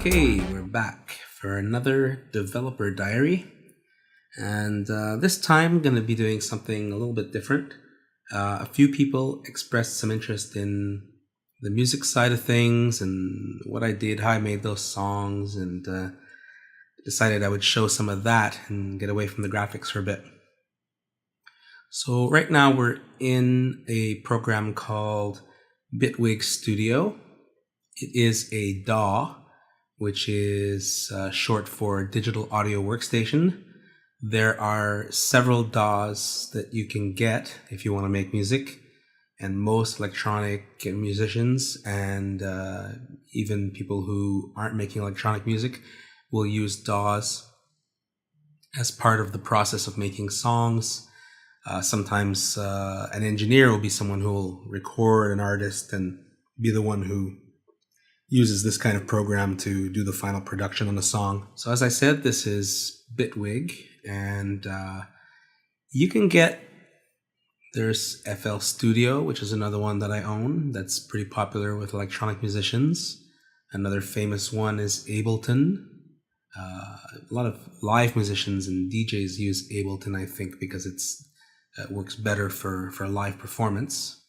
Okay, we're back for another developer diary. And this time, I'm going to be doing something a little bit different. A few people expressed some interest in the music side of things and what I did, how I made those songs, and decided I would show some of that and get away from the graphics for a bit. So right now we're in a program called Bitwig Studio. It is a DAW, which is short for Digital Audio Workstation. There are several DAWs that you can get if you want to make music, and most electronic musicians and even people who aren't making electronic music will use DAWs as part of the process of making songs. Sometimes an engineer will be someone who will record an artist and be the one who uses this kind of program to do the final production on the song. So as I said, this is Bitwig, and you can there's FL Studio, which is another one that I own that's pretty popular with electronic musicians. Another famous one is Ableton. A lot of live musicians and DJs use Ableton, I think, because it works better for live performance.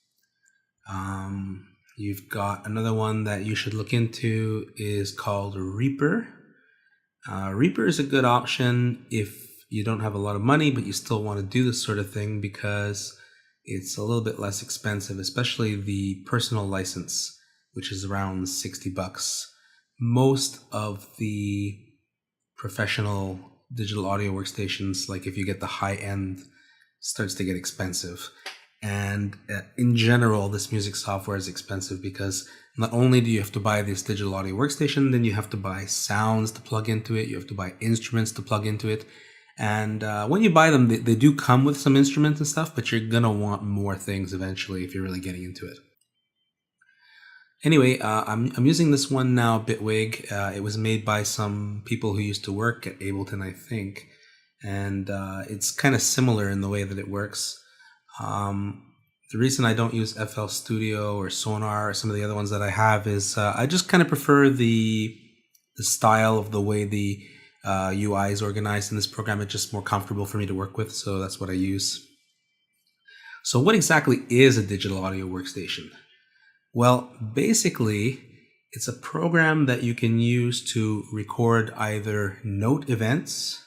You've got another one that you should look into is called Reaper. Reaper is a good option if you don't have a lot of money, but you still want to do this sort of thing because it's a little bit less expensive, especially the personal license, which is around $60. Most of the professional digital audio workstations, like if you get the high end, starts to get expensive. And in general, this music software is expensive because not only do you have to buy this digital audio workstation, then you have to buy sounds to plug into it. You have to buy instruments to plug into it. And when you buy them, they do come with some instruments and stuff, but you're going to want more things eventually if you're really getting into it. Anyway, I'm using this one now, Bitwig. It was made by some people who used to work at Ableton, I think. And it's kind of similar in the way that it works. The reason I don't use FL Studio or Sonar or some of the other ones that I have is I just kind of prefer the style of the way the UI is organized in this program. It's just more comfortable for me to work with, so that's what I use. So what exactly is a digital audio workstation? Well, basically, it's a program that you can use to record either note events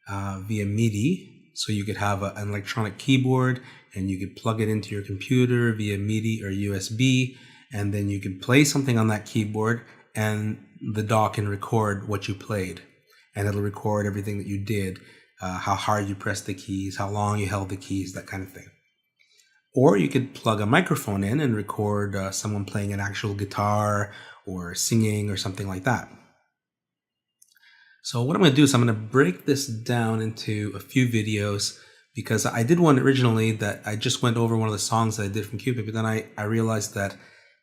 via MIDI. So you could have an electronic keyboard and you could plug it into your computer via MIDI or USB, and then you could play something on that keyboard and the DAW can record what you played. And it'll record everything that you did, how hard you pressed the keys, how long you held the keys, that kind of thing. Or you could plug a microphone in and record someone playing an actual guitar or singing or something like that. So what I'm going to do is I'm going to break this down into a few videos because I did one originally that I just went over one of the songs that I did from Kewberth, but then I realized that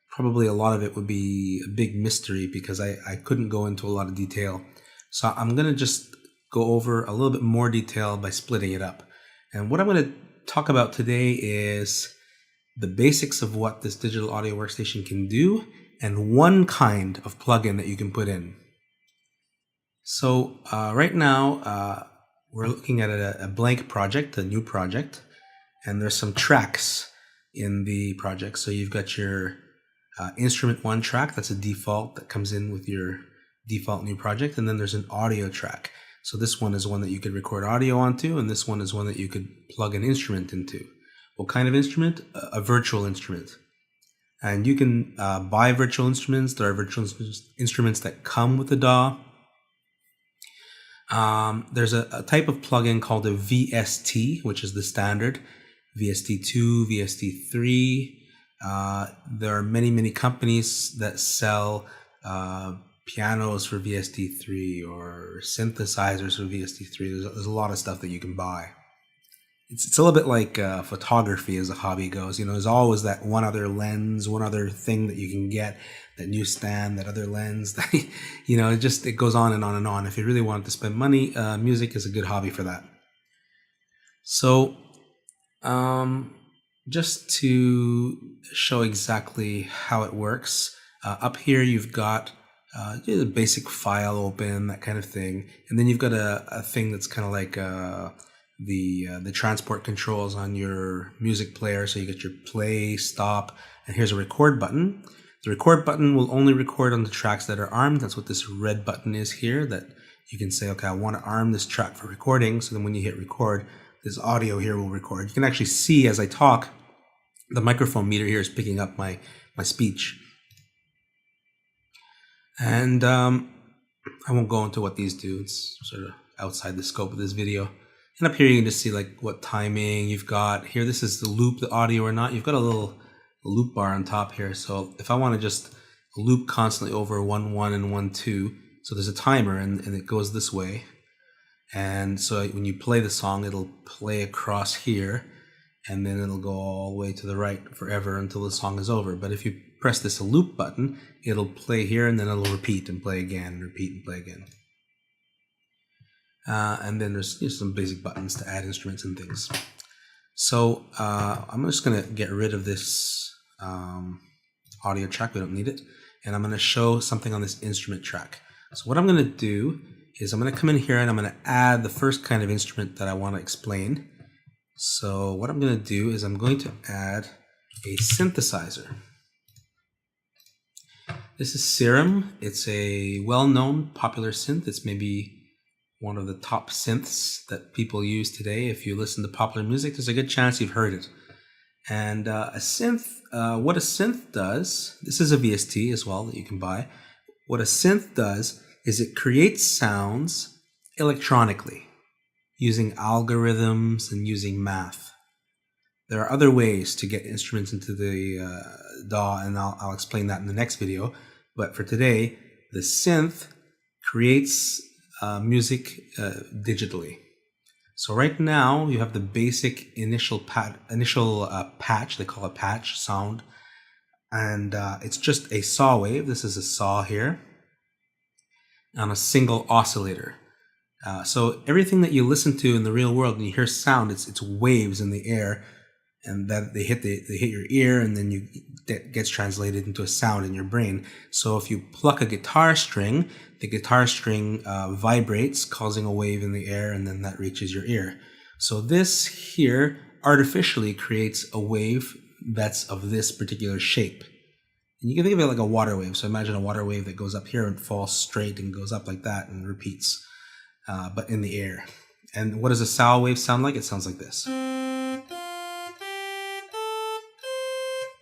probably a lot of it would be a big mystery because I couldn't go into a lot of detail. So I'm going to just go over a little bit more detail by splitting it up. And what I'm going to talk about today is the basics of what this digital audio workstation can do and one kind of plugin that you can put in. So right now we're looking at a blank project, a new project, and there's some tracks in the project. So you've got your instrument one track, that's a default that comes in with your default new project, and then there's an audio track. So this one is one that you could record audio onto, and this one is one that you could plug an instrument into. What kind of instrument? A virtual instrument. And you can buy virtual instruments. There are virtual instruments that come with the DAW. There's a type of plugin called a VST, which is the standard. VST2, VST3. There are many companies that sell pianos for VST3 or synthesizers for VST3. There's a lot of stuff that you can buy. It's a little bit like photography as a hobby goes. You know, there's always that one other lens, one other thing that you can get, that new stand, that other lens. That, you know, it goes on and on and on. If you really want to spend money, music is a good hobby for that. So, just to show exactly how it works, up here you've got The basic file open, that kind of thing. And then you've got a thing that's kind of like the transport controls on your music player. So you get your play, stop, and here's a record button. The record button will only record on the tracks that are armed. That's what this red button is here, that you can say, okay, I want to arm this track for recording. So then when you hit record, this audio here will record. You can actually see as I talk, the microphone meter here is picking up my speech. And I won't go into what these do. It's sort of outside the scope of this video. And up here you can just see like what timing you've got. Here, this is the loop, the audio or not. You've got a little loop bar on top here. So if I want to just loop constantly over 1, 1 and 1, 2, so there's a timer and it goes this way. And so when you play the song, it'll play across here and then it'll go all the way to the right forever until the song is over. But if you press this loop button, it'll play here and then it'll repeat and play again, repeat and play again. And then there's some basic buttons to add instruments and things. So I'm just going to get rid of this audio track. We don't need it. And I'm going to show something on this instrument track. So what I'm going to do is I'm going to come in here and I'm going to add the first kind of instrument that I want to explain. So what I'm going to do is I'm going to add a synthesizer. This is Serum. It's a well-known popular synth. It's maybe one of the top synths that people use today. If you listen to popular music, there's a good chance you've heard it. And a synth, what a synth does, this is a VST as well that you can buy. What a synth does is it creates sounds electronically using algorithms and using math. There are other ways to get instruments into the DAW, and I'll explain that in the next video. But for today, the synth creates music digitally. So right now you have the basic initial patch, they call it patch sound, and it's just a saw wave. This is a saw here on a single oscillator. So everything that you listen to in the real world, when you hear sound, it's waves in the air, and that they hit your ear, and then that gets translated into a sound in your brain. So if you pluck a guitar string, the guitar string vibrates, causing a wave in the air, and then that reaches your ear. So this here artificially creates a wave that's of this particular shape. And you can think of it like a water wave. So imagine a water wave that goes up here and falls straight and goes up like that and repeats, but in the air. And what does a saw wave sound like? It sounds like this.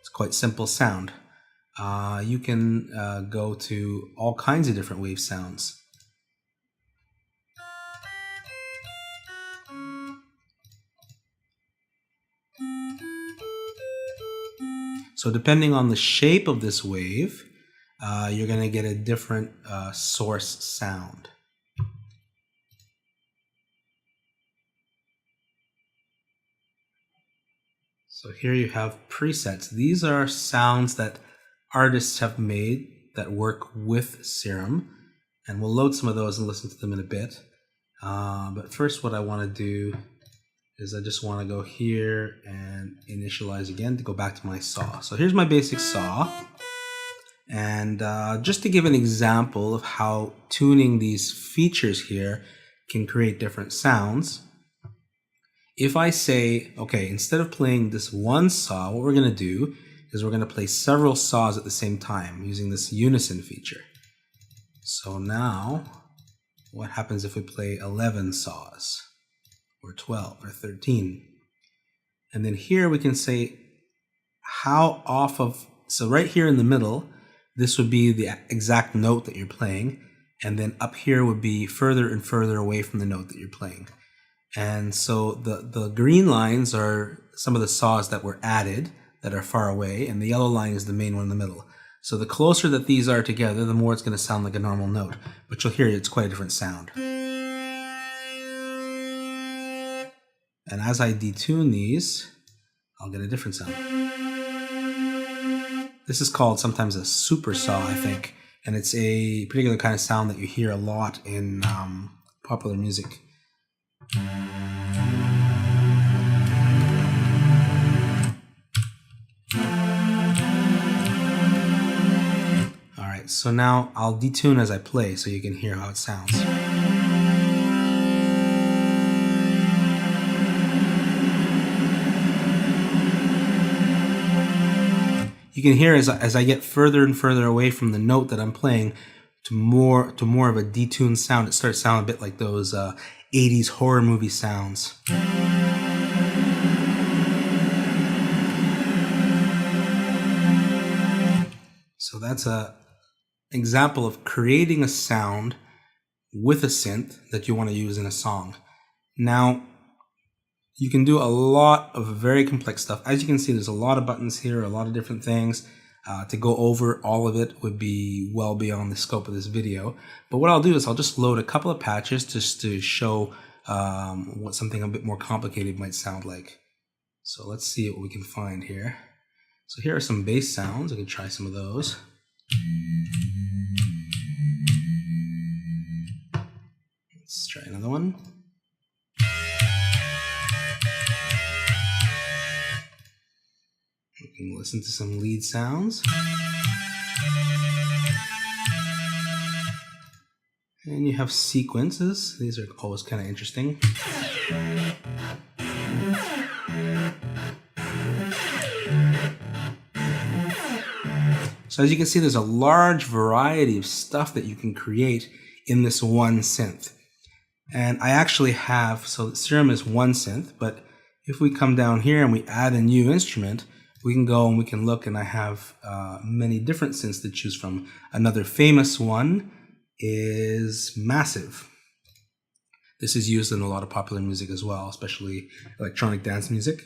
It's quite simple sound. You can go to all kinds of different wave sounds. So depending on the shape of this wave, you're going to get a different source sound. So here you have presets. These are sounds that artists have made that work with Serum, and we'll load some of those and listen to them in a bit. But first what I want to do is I just want to go here and initialize again to go back to my saw. So here's my basic saw, and just to give an example of how tuning these features here can create different sounds, if I say, okay, instead of playing this one saw, what we're going to do is we're going to play several saws at the same time using this unison feature. So now, what happens if we play 11 saws, or 12, or 13? And then here we can say how off of, so right here in the middle, this would be the exact note that you're playing, and then up here would be further and further away from the note that you're playing. And so the green lines are some of the saws that were added that are far away, and the yellow line is the main one in the middle. So the closer that these are together, the more it's going to sound like a normal note. But you'll hear it's quite a different sound. And as I detune these, I'll get a different sound. This is called sometimes a super saw, I think, and it's a particular kind of sound that you hear a lot in popular music. So now I'll detune as I play so you can hear how it sounds. You can hear as I get further and further away from the note that I'm playing to more of a detuned sound. It starts sounding a bit like those 80s horror movie sounds. So that's a example of creating a sound with a synth that you want to use in a song. Now, you can do a lot of very complex stuff. As you can see, there's a lot of buttons here, a lot of different things. To go over all of it would be well beyond the scope of this video. But what I'll do is I'll just load a couple of patches just to show what something a bit more complicated might sound like. So let's see what we can find here. So here are some bass sounds. I can try some of those. Let's try another one. We can listen to some lead sounds. And you have sequences. These are always kind of interesting. So as you can see, there's a large variety of stuff that you can create in this one synth. And I actually have, so Serum is one synth, but if we come down here and we add a new instrument, we can go and we can look, and I have many different synths to choose from. Another famous one is Massive. This is used in a lot of popular music as well, especially electronic dance music.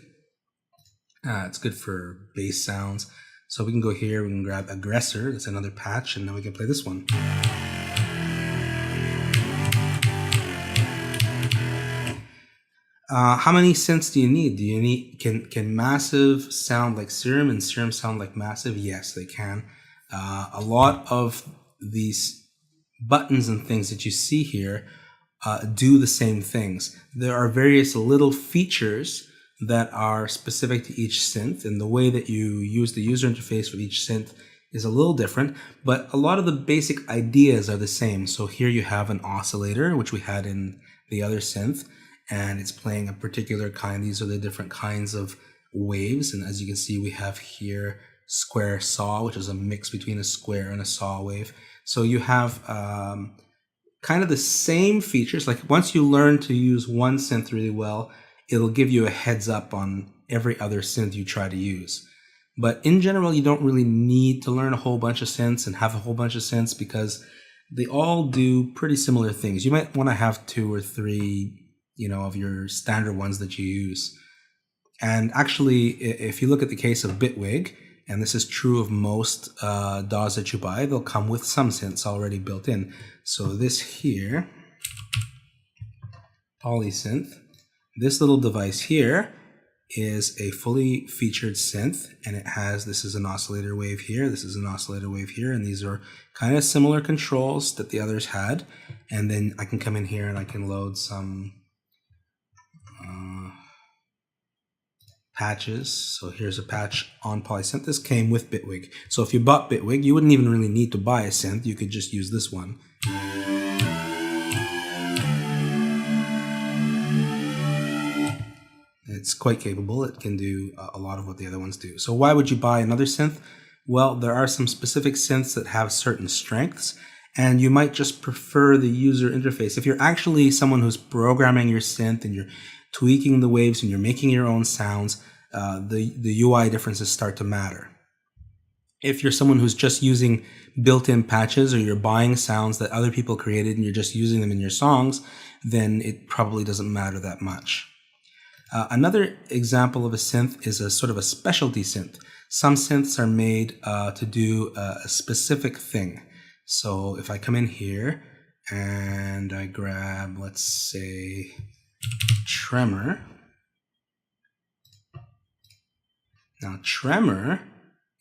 It's good for bass sounds. So we can go here, we can grab Aggressor, that's another patch, and then we can play this one. How many synths do you need? Can Massive sound like Serum and Serum sound like Massive? Yes, they can. A lot of these buttons and things that you see here do the same things. There are various little features that are specific to each synth, and the way that you use the user interface for each synth is a little different, but a lot of the basic ideas are the same. So here you have an oscillator, which we had in the other synth, and it's playing a particular kind. These are the different kinds of waves, and as you can see, we have here square saw, which is a mix between a square and a saw wave. So you have kind of the same features. Like once you learn to use one synth really well, it'll give you a heads up on every other synth you try to use. But in general, you don't really need to learn a whole bunch of synths and have a whole bunch of synths because they all do pretty similar things. You might want to have 2 or 3, of your standard ones that you use. And actually, if you look at the case of Bitwig, and this is true of most DAWs that you buy, they'll come with some synths already built in. So this here, Polysynth, this little device here is a fully featured synth, and it has, this is an oscillator wave here, this is an oscillator wave here, and these are kind of similar controls that the others had. And then I can come in here and I can load some patches. So here's a patch on Polysynth. This came with Bitwig. So if you bought Bitwig, you wouldn't even really need to buy a synth. You could just use this one. It's quite capable. It can do a lot of what the other ones do. So why would you buy another synth? Well, there are some specific synths that have certain strengths, and you might just prefer the user interface. If you're actually someone who's programming your synth and you're tweaking the waves and you're making your own sounds, the UI differences start to matter. If you're someone who's just using built-in patches, or you're buying sounds that other people created and you're just using them in your songs, then it probably doesn't matter that much. Another example of a synth is a sort of a specialty synth. Some synths are made to do a specific thing. So if I come in here and I grab, let's say, Tremor. Now Tremor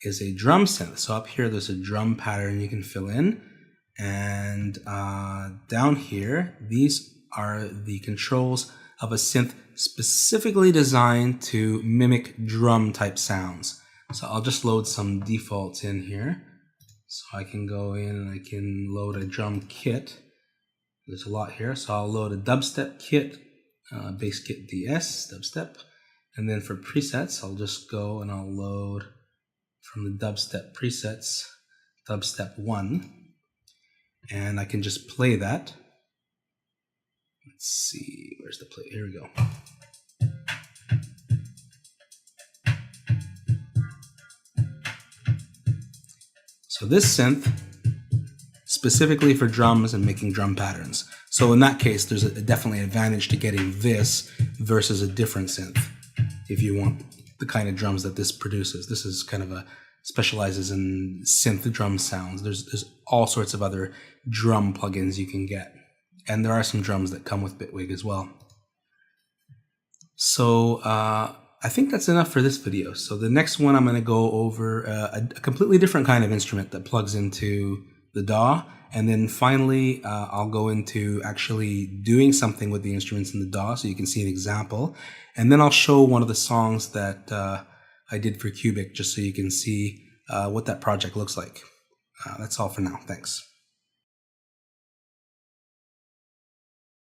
is a drum synth. So up here there's a drum pattern you can fill in. And down here, these are the controls of a synth specifically designed to mimic drum type sounds. So I'll just load some defaults in here. So I can go in and I can load a drum kit. There's a lot here, so I'll load a dubstep kit, bass kit DS, dubstep. And then for presets, I'll just go and I'll load from the dubstep presets, dubstep 1. And I can just play that. Let's see, where's the play? Here we go. So this synth, specifically for drums and making drum patterns. So in that case, there's definitely an advantage to getting this versus a different synth if you want the kind of drums that this produces. This is kind of specializes in synth drum sounds. There's all sorts of other drum plugins you can get. And there are some drums that come with Bitwig as well. So I think that's enough for this video. So the next one, I'm going to go over a completely different kind of instrument that plugs into the DAW. And then finally, I'll go into actually doing something with the instruments in the DAW so you can see an example. And then I'll show one of the songs that I did for Cubic just so you can see what that project looks like. That's all for now. Thanks.